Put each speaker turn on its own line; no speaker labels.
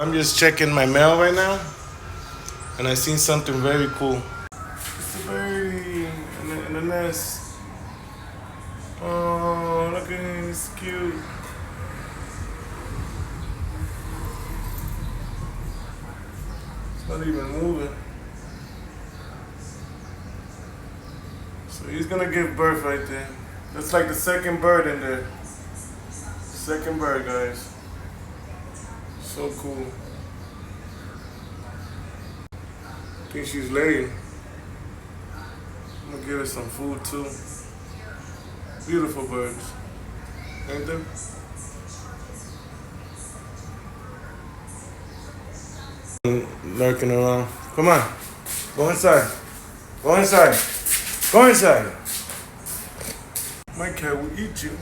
I'm just checking my mail right now, and I seen something very cool. It's a birdie in the nest. Oh, look at him, he's cute. It's not even moving. So he's gonna give birth right there. That's like the second bird in there. Second bird, guys. So cool. I think she's laying. I'm gonna give her some food too. Beautiful birds. Ain't they? Lurking around. Come on. Go inside. Go inside. Go inside. My cat will eat you.